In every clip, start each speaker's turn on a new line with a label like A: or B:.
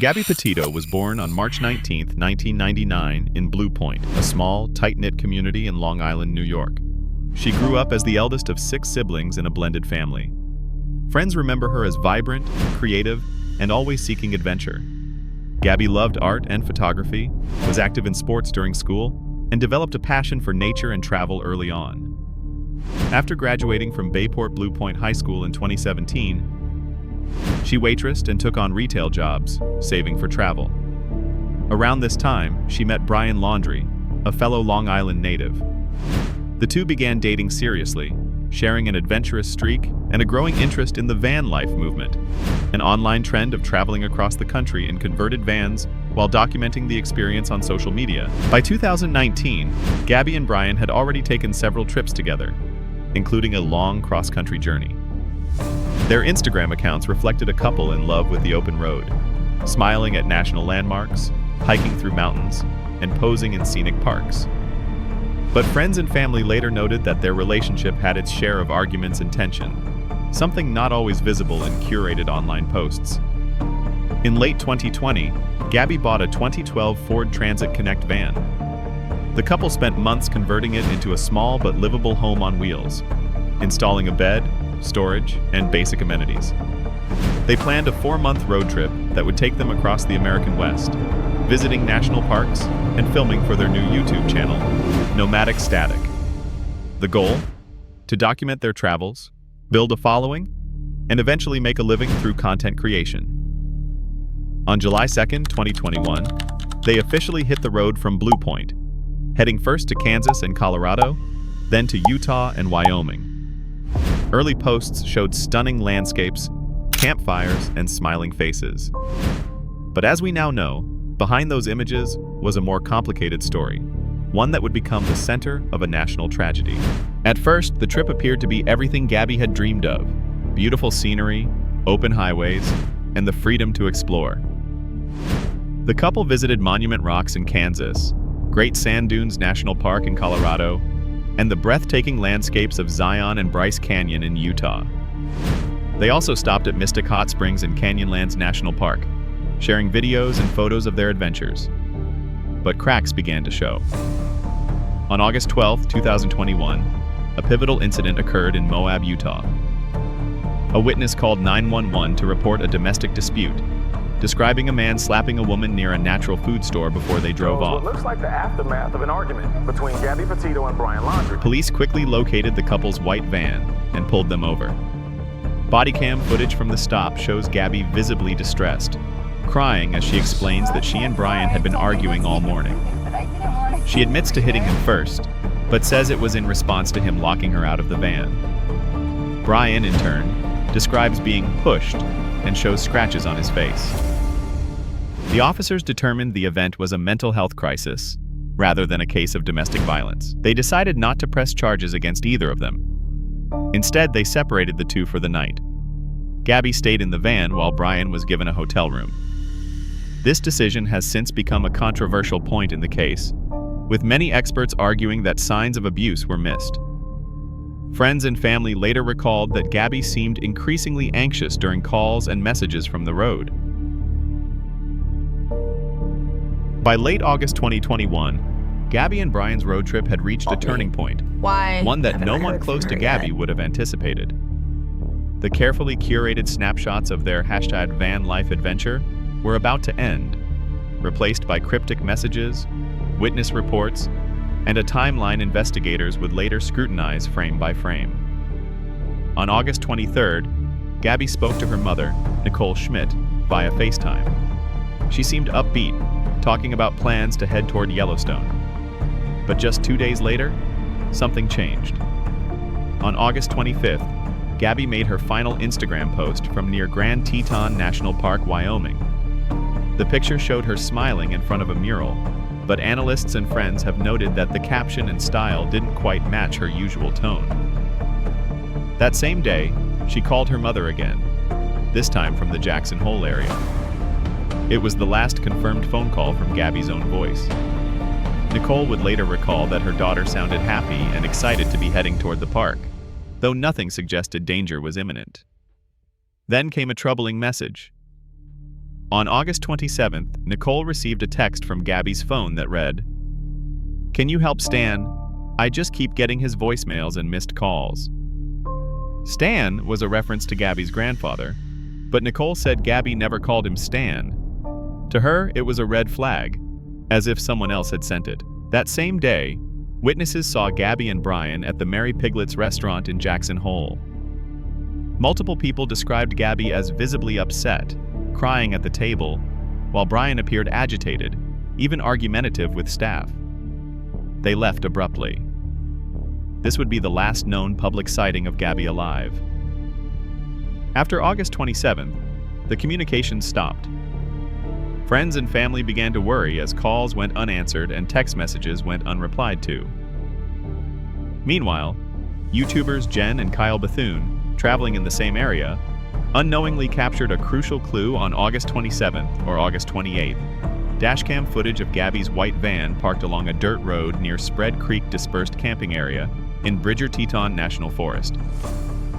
A: Gabby Petito was born on March 19, 1999, in Blue Point, a small, tight-knit community in Long Island, New York. She grew up as the eldest of 6 siblings in a blended family. Friends remember her as vibrant, creative, and always seeking adventure. Gabby loved art and photography, was active in sports during school, and developed a passion for nature and travel early on. After graduating from Bayport Blue Point High School in 2017, she waitressed and took on retail jobs, saving for travel. Around this time, she met Brian Laundrie, a fellow Long Island native. The two began dating seriously, sharing an adventurous streak and a growing interest in the van life movement, an online trend of traveling across the country in converted vans while documenting the experience on social media. By 2019, Gabby and Brian had already taken several trips together, including a long cross-country journey. Their Instagram accounts reflected a couple in love with the open road, smiling at national landmarks, hiking through mountains, and posing in scenic parks. But friends and family later noted that their relationship had its share of arguments and tension, something not always visible in curated online posts. In late 2020, Gabby bought a 2012 Ford Transit Connect van. The couple spent months converting it into a small but livable home on wheels, installing a bed, storage, and basic amenities. They planned a 4-month road trip that would take them across the American West, visiting national parks and filming for their new YouTube channel, Nomadic Static. The goal? To document their travels, build a following, and eventually make a living through content creation. On July 2, 2021, they officially hit the road from Blue Point, heading first to Kansas and Colorado, then to Utah and Wyoming. Early posts showed stunning landscapes, campfires, and smiling faces. But as we now know, behind those images was a more complicated story, one that would become the center of a national tragedy. At first, the trip appeared to be everything Gabby had dreamed of: beautiful scenery, open highways, and the freedom to explore. The couple visited Monument Rocks in Kansas, Great Sand Dunes National Park in Colorado, and the breathtaking landscapes of Zion and Bryce Canyon in Utah. They also stopped at Mystic Hot Springs in Canyonlands National Park, sharing videos and photos of their adventures. But cracks began to show. On August 12, 2021, a pivotal incident occurred in Moab, Utah. A witness called 911 to report a domestic dispute, describing a man slapping a woman near a natural food store before they drove off.
B: What looks like the aftermath of an argument between Gabby Petito and Brian Laundrie.
A: Police quickly located the couple's white van and pulled them over. Body cam footage from the stop shows Gabby visibly distressed, crying as she explains that she and Brian had been arguing all morning. She admits to hitting him first, but says it was in response to him locking her out of the van. Brian, in turn, describes being pushed and shows scratches on his face. The officers determined the event was a mental health crisis, rather than a case of domestic violence. They decided not to press charges against either of them. Instead, they separated the two for the night. Gabby stayed in the van while Brian was given a hotel room. This decision has since become a controversial point in the case, with many experts arguing that signs of abuse were missed. Friends and family later recalled that Gabby seemed increasingly anxious during calls and messages from the road. By late August 2021, Gabby and Brian's road trip had reached a turning point, one that no one close to Gabby would have anticipated. The carefully curated snapshots of their #van life adventure were about to end, replaced by cryptic messages, witness reports, and a timeline investigators would later scrutinize frame by frame. On August 23rd, Gabby spoke to her mother, Nicole Schmidt, via FaceTime. She seemed upbeat, talking about plans to head toward Yellowstone. But just 2 days later, something changed. On August 25th, Gabby made her final Instagram post from near Grand Teton National Park, Wyoming. The picture showed her smiling in front of a mural, but analysts and friends have noted that the caption and style didn't quite match her usual tone. That same day, she called her mother again, this time from the Jackson Hole area. It was the last confirmed phone call from Gabby's own voice. Nicole would later recall that her daughter sounded happy and excited to be heading toward the park, though nothing suggested danger was imminent. Then came a troubling message. On August 27th, Nicole received a text from Gabby's phone that read, "Can you help Stan? I just keep getting his voicemails and missed calls." Stan was a reference to Gabby's grandfather, but Nicole said Gabby never called him Stan. To her, it was a red flag, as if someone else had sent it. That same day, witnesses saw Gabby and Brian at the Mary Piglet's restaurant in Jackson Hole. Multiple people described Gabby as visibly upset, crying at the table, while Brian appeared agitated, even argumentative with staff. They left abruptly. This would be the last known public sighting of Gabby alive. After August 27th, the communication stopped. Friends and family began to worry as calls went unanswered and text messages went unreplied to. Meanwhile, YouTubers Jen and Kyle Bethune, traveling in the same area, unknowingly captured a crucial clue on August 27th or August 28th. Dashcam footage of Gabby's white van parked along a dirt road near Spread Creek Dispersed Camping Area in Bridger Teton National Forest.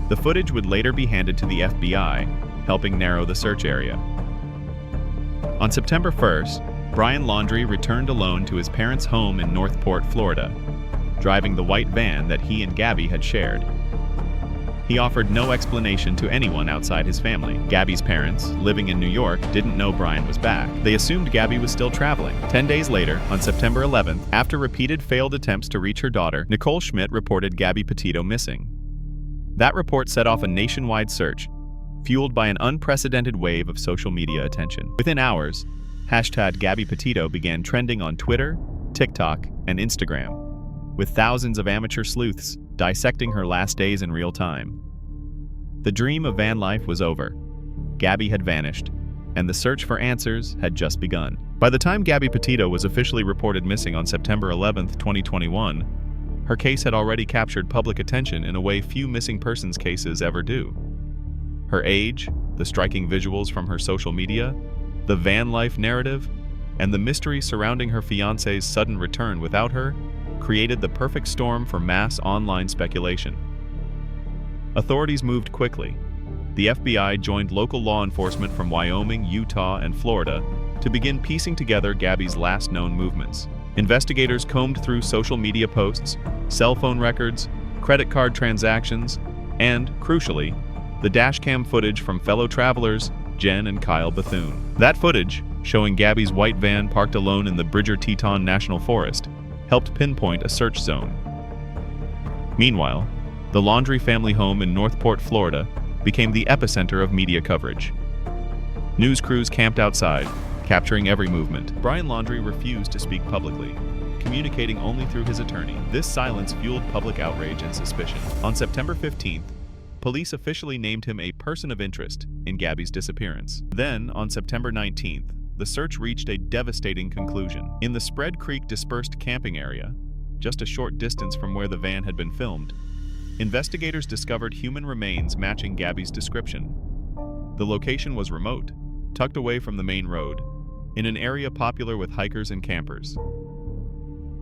A: The footage would later be handed to the FBI, helping narrow the search area. On September 1st, Brian Laundrie returned alone to his parents' home in Northport, Florida, driving the white van that he and Gabby had shared. He offered no explanation to anyone outside his family. Gabby's parents, living in New York, didn't know Brian was back. They assumed Gabby was still traveling. 10 days later, on September 11th, after repeated failed attempts to reach her daughter, Nicole Schmidt reported Gabby Petito missing. That report set off a nationwide search, fueled by an unprecedented wave of social media attention. Within hours, hashtag Gabby Petito began trending on Twitter, TikTok, and Instagram, with thousands of amateur sleuths dissecting her last days in real time. The dream of van life was over. Gabby had vanished, and the search for answers had just begun. By the time Gabby Petito was officially reported missing on September 11th, 2021, her case had already captured public attention in a way few missing persons cases ever do. Her age, the striking visuals from her social media, the van life narrative, and the mystery surrounding her fiancé's sudden return without her created the perfect storm for mass online speculation. Authorities moved quickly. The FBI joined local law enforcement from Wyoming, Utah, and Florida to begin piecing together Gabby's last known movements. Investigators combed through social media posts, cell phone records, credit card transactions, and, crucially, the dashcam footage from fellow travelers Jen and Kyle Bethune. That footage, showing Gabby's white van parked alone in the Bridger Teton National Forest, helped pinpoint a search zone. Meanwhile, the Laundrie family home in Northport, Florida, became the epicenter of media coverage. News crews camped outside, capturing every movement. Brian Laundrie refused to speak publicly, communicating only through his attorney. This silence fueled public outrage and suspicion. On September 15th, police officially named him a person of interest in Gabby's disappearance. Then, on September 19th, the search reached a devastating conclusion. In the Spread Creek Dispersed Camping Area, just a short distance from where the van had been filmed, investigators discovered human remains matching Gabby's description. The location was remote, tucked away from the main road, in an area popular with hikers and campers.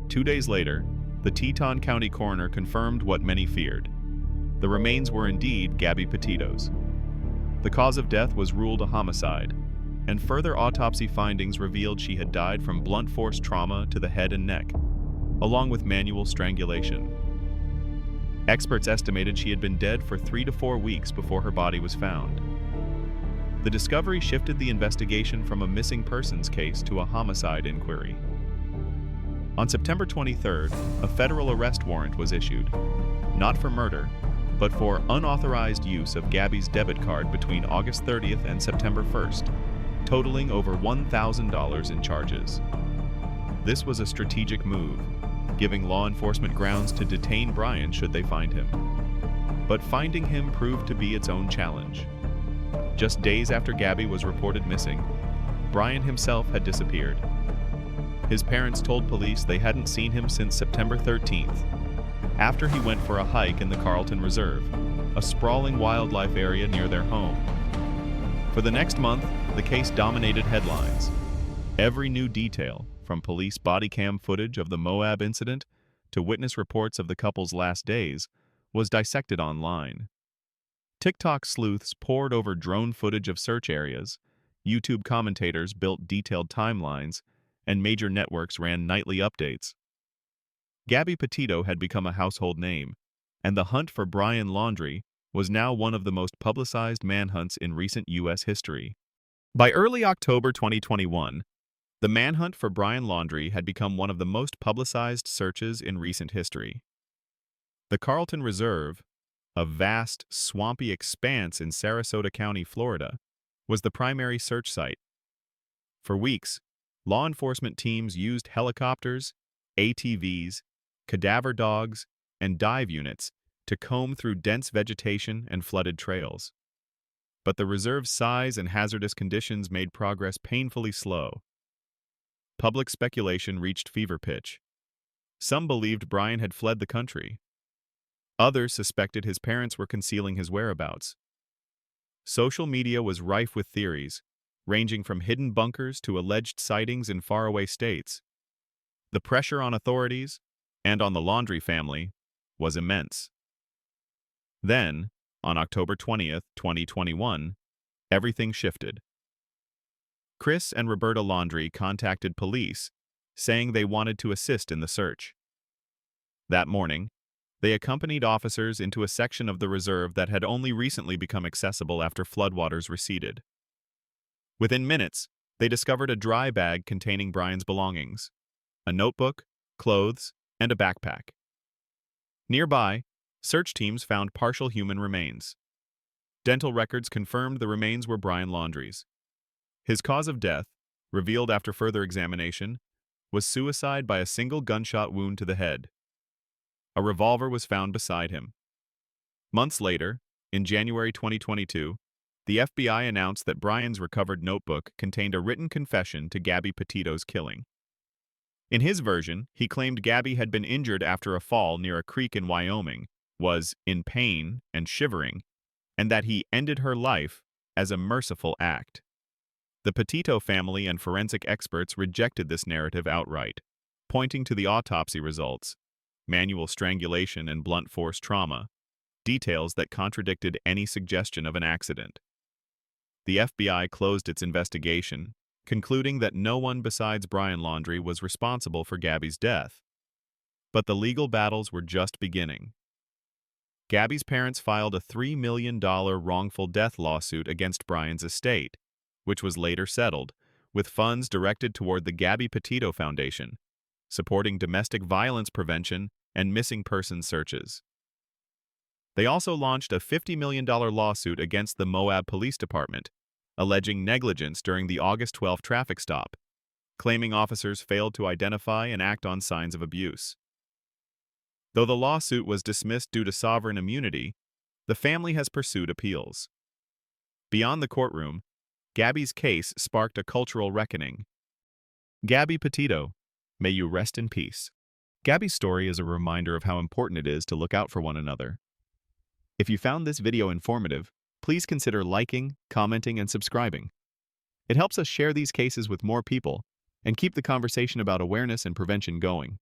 A: 2 days later, the Teton County coroner confirmed what many feared. The remains were indeed Gabby Petito's. The cause of death was ruled a homicide, and further autopsy findings revealed she had died from blunt force trauma to the head and neck, along with manual strangulation. Experts estimated she had been dead for 3 to 4 weeks before her body was found. The discovery shifted the investigation from a missing persons case to a homicide inquiry. On September 23rd, a federal arrest warrant was issued, not for murder, but for unauthorized use of Gabby's debit card between August 30th and September 1st, totaling over $1,000 in charges. This was a strategic move, giving law enforcement grounds to detain Brian should they find him. But finding him proved to be its own challenge. Just days after Gabby was reported missing, Brian himself had disappeared. His parents told police they hadn't seen him since September 13th, after he went for a hike in the Carlton Reserve, a sprawling wildlife area near their home. For the next month, the case dominated headlines. Every new detail, from police body cam footage of the Moab incident to witness reports of the couple's last days, was dissected online. TikTok sleuths pored over drone footage of search areas, YouTube commentators built detailed timelines, and major networks ran nightly updates. Gabby Petito had become a household name, and the hunt for Brian Laundrie was now one of the most publicized manhunts in recent U.S. history. By early October 2021, the manhunt for Brian Laundrie had become one of the most publicized searches in recent history. The Carlton Reserve, a vast, swampy expanse in Sarasota County, Florida, was the primary search site. For weeks, law enforcement teams used helicopters, ATVs, cadaver dogs, and dive units to comb through dense vegetation and flooded trails. But the reserve's size and hazardous conditions made progress painfully slow. Public speculation reached fever pitch. Some believed Brian had fled the country. Others suspected his parents were concealing his whereabouts. Social media was rife with theories, ranging from hidden bunkers to alleged sightings in faraway states. The pressure on authorities, and on the Laundrie family, was immense. Then, on October 20th, 2021, everything shifted. Chris and Roberta Laundrie contacted police, saying they wanted to assist in the search. That morning, they accompanied officers into a section of the reserve that had only recently become accessible after floodwaters receded. Within minutes, they discovered a dry bag containing Brian's belongings, a notebook, clothes, and a backpack. Nearby, search teams found partial human remains. Dental records confirmed the remains were Brian Laundrie's. His cause of death, revealed after further examination, was suicide by a single gunshot wound to the head. A revolver was found beside him. Months later, in January 2022, the FBI announced that Brian's recovered notebook contained a written confession to Gabby Petito's killing. In his version, he claimed Gabby had been injured after a fall near a creek in Wyoming, was in pain and shivering, and that he ended her life as a merciful act. The Petito family and forensic experts rejected this narrative outright, pointing to the autopsy results, manual strangulation and blunt force trauma, details that contradicted any suggestion of an accident. The FBI closed its investigation, concluding that no one besides Brian Laundrie was responsible for Gabby's death. But the legal battles were just beginning. Gabby's parents filed a $3 million wrongful death lawsuit against Brian's estate, which was later settled, with funds directed toward the Gabby Petito Foundation, supporting domestic violence prevention and missing persons searches. They also launched a $50 million lawsuit against the Moab Police Department, alleging negligence during the August 12 traffic stop, claiming officers failed to identify and act on signs of abuse. Though the lawsuit was dismissed due to sovereign immunity, the family has pursued appeals. Beyond the courtroom, Gabby's case sparked a cultural reckoning. Gabby Petito, may you rest in peace. Gabby's story is a reminder of how important it is to look out for one another. If you found this video informative, please consider liking, commenting, and subscribing. It helps us share these cases with more people and keep the conversation about awareness and prevention going.